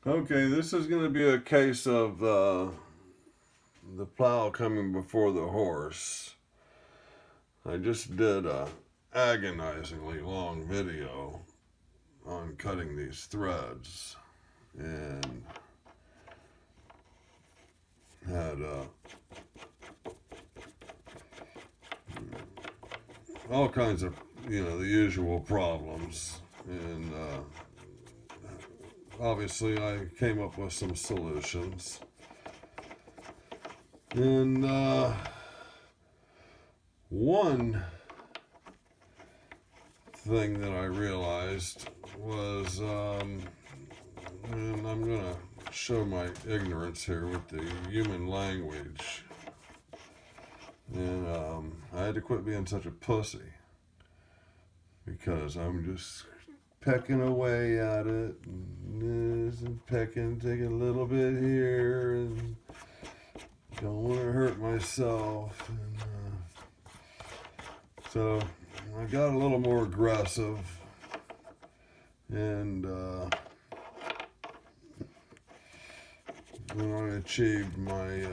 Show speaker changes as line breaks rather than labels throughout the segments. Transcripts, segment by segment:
Okay, this is going to be a case of the plow coming before the horse. I just did a agonizingly long video on cutting these threads and had all kinds of, the usual problems. And obviously I came up with some solutions. And one thing that I realized was, and I'm going to show my ignorance here with the human language. And I had to quit being such a pussy because I'm just pecking away at it and pecking, taking a little bit here and don't want to hurt myself. And, so I got a little more aggressive and when I achieved my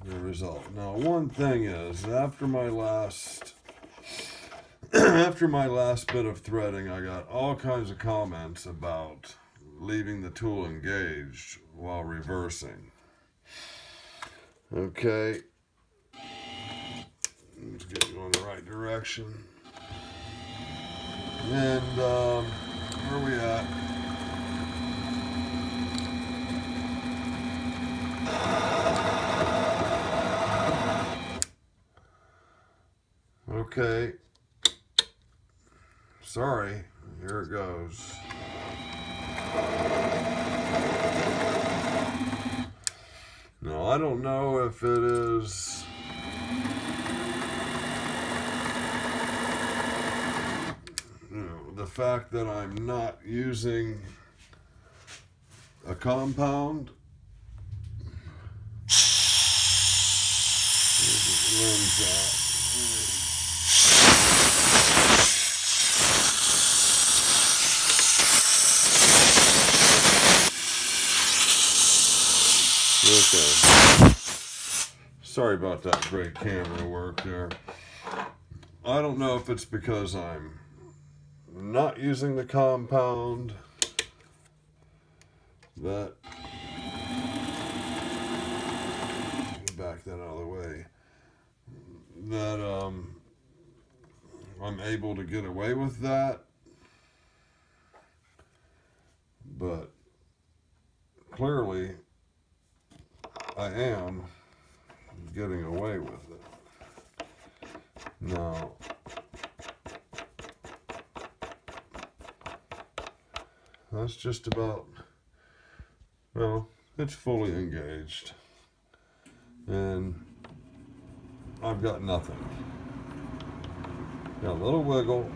the result. Now, one thing is, after my last bit of threading, I got all kinds of comments about leaving the tool engaged while reversing. Okay, let's get you in the right direction. And where are we at? Okay, sorry, here it goes. Now, I don't know if it is the fact that I'm not using a compound. Okay. Sorry about that great camera work there. I don't know if it's because I'm not using the compound that, back that out of the way, that I'm able to get away with that, but clearly I am getting away with it. Now, that's just about, well, it's fully engaged. And I've got nothing. Got a little wiggle.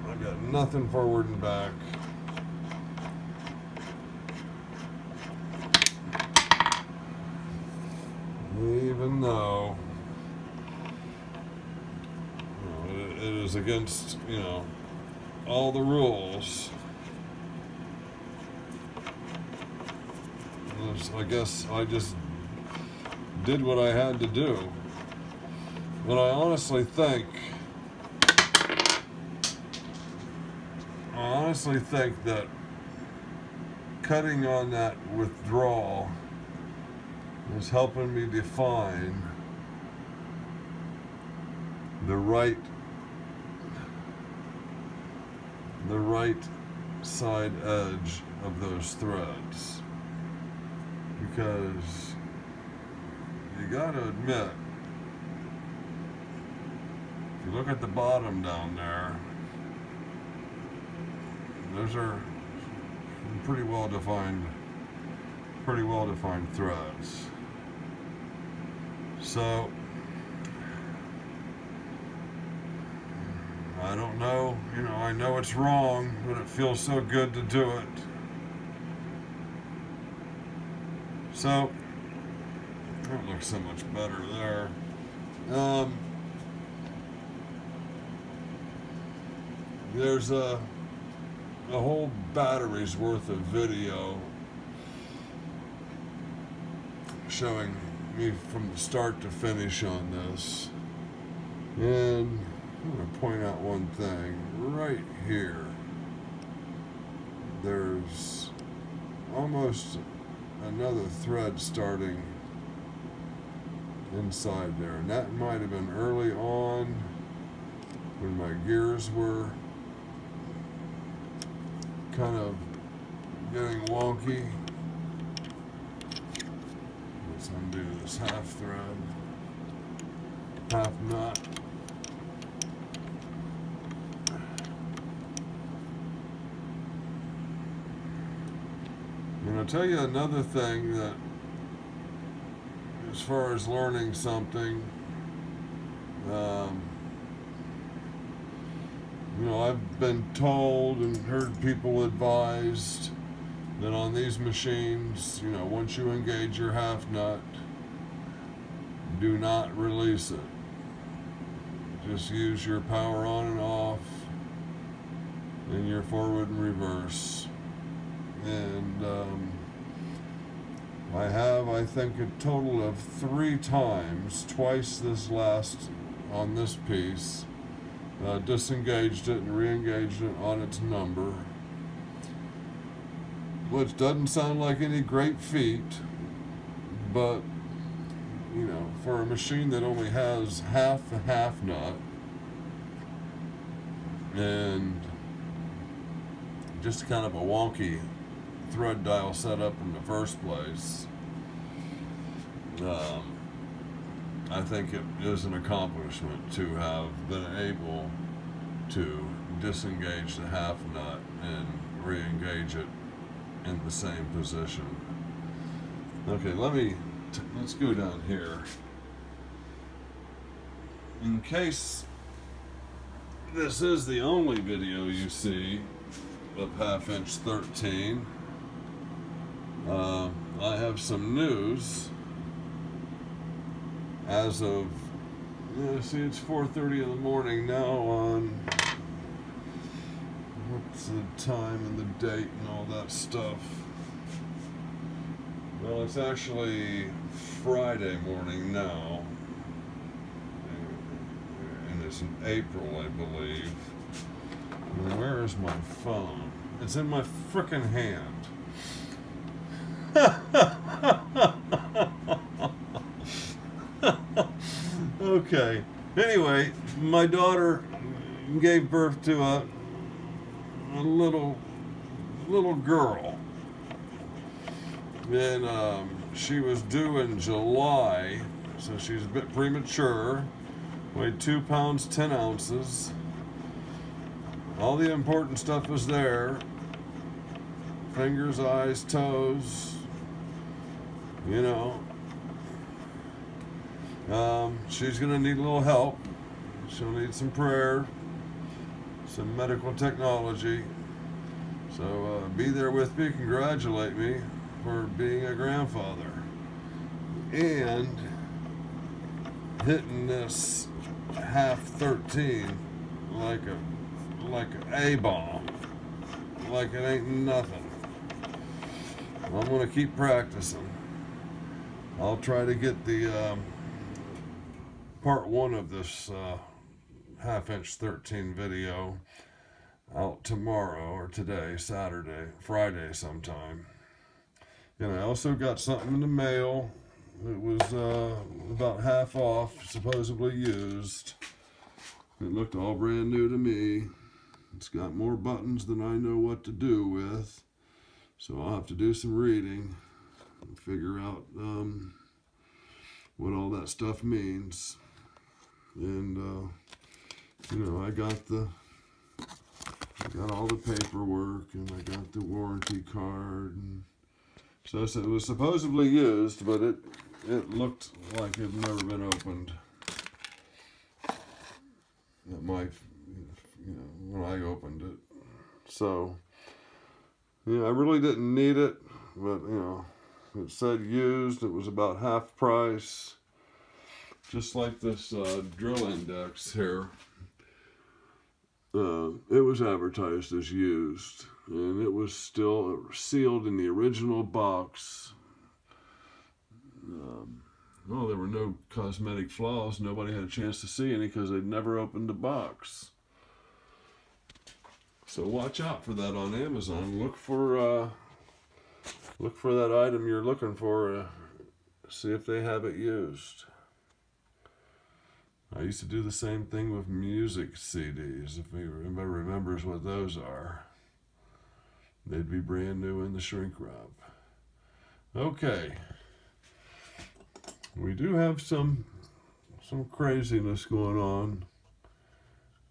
I've got nothing forward and back. Even though it is against, all the rules. I guess I just did what I had to do. But I honestly think that cutting on that withdrawal is helping me define the right side edge of those threads, because you gotta admit, if you look at the bottom down there, those are pretty well defined threads. So I don't know, I know it's wrong, but it feels so good to do it. So that looks so much better there. There's a a whole battery's worth of video showing me from the start to finish on this. And I'm going to point out one thing. Right here, there's almost another thread starting inside there. And that might have been early on when my gears were kind of getting wonky. Let's undo this half thread, half nut. And I'll tell you another thing that, as far as learning something, you know, I've been told and heard people advised that on these machines, you know, once you engage your half nut, do not release it. Just use your power on and off and your forward and reverse. And I think, a total of 3 times, twice this last, on this piece, disengaged it and re-engaged it on its number, which doesn't sound like any great feat, but, you know, for a machine that only has half a half nut and just kind of a wonky thread dial set up in the first place, I think it is an accomplishment to have been able to disengage the half nut and re-engage it in the same position. Okay, let's go down here. In case this is the only video you see of 1/2" 13, I have some news. As of, see, it's 4:30 in the morning now on, what's the time and the date and all that stuff? Well, it's actually Friday morning now, and it's in April, I believe. And where is my phone? It's in my frickin' hand. Okay. Anyway, my daughter gave birth to a little girl, and she was due in July, so she's a bit premature. Weighed 2 pounds 10 ounces. All the important stuff was there: fingers, eyes, toes. You know. She's going to need a little help. She'll need some prayer, some medical technology. So be there with me, congratulate me for being a grandfather. And hitting this 1/2 13 like an A-bomb. Like it ain't nothing. I'm going to keep practicing. I'll try to get the part 1 of this 1/2" 13 video out tomorrow, or today, Saturday, Friday sometime. And I also got something in the mail. It was about half off, supposedly used. It looked all brand new to me. It's got more buttons than I know what to do with, so I'll have to do some reading and figure out what all that stuff means. And you know, I got all the paperwork, and I got the warranty card, and so it was supposedly used, but it looked like it had never been opened. It might, you know, when I opened it. So, yeah, I really didn't need it, but, you know, it said used. It was about half price. Just like this drill index here. it was advertised as used, and it was still sealed in the original box. Well, there were no cosmetic flaws. Nobody had a chance to see any because they'd never opened the box. So watch out for that on Amazon. Look for that item you're looking for. See if they have it used. I used to do the same thing with music CDs. If anybody remembers what those are, they'd be brand new in the shrink wrap. Okay. We do have some craziness going on,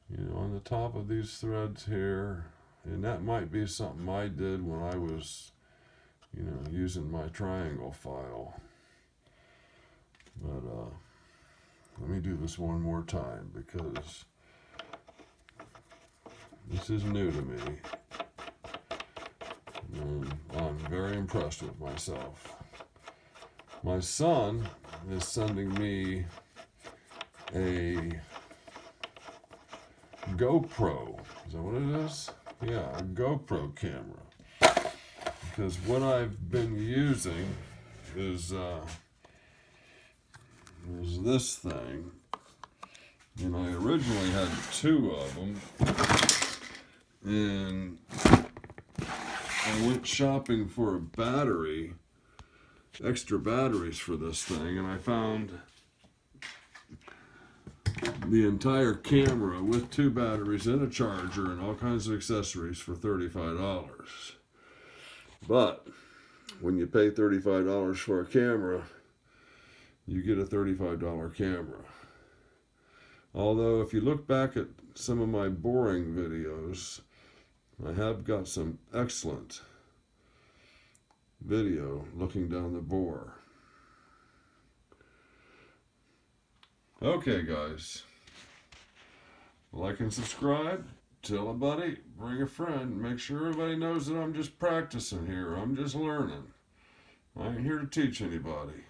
you know, on the top of these threads here, and that might be something I did when I was, you know, using my triangle file. But let me do this one more time because this is new to me, and I'm very impressed with myself. My son is sending me a GoPro. Is that what it is? Yeah, a GoPro camera. Because what I've been using is this thing. And I originally had 2 of them. And I went shopping for a battery, extra batteries for this thing, and I found the entire camera with 2 batteries and a charger and all kinds of accessories for $35. But when you pay $35 for a camera, you get a $35 camera. Although if you look back at some of my boring videos, I have got some excellent video looking down the bore. Okay, guys. Like and subscribe. Tell a buddy. Bring a friend. Make sure everybody knows that I'm just practicing here. I'm just learning. I ain't here to teach anybody.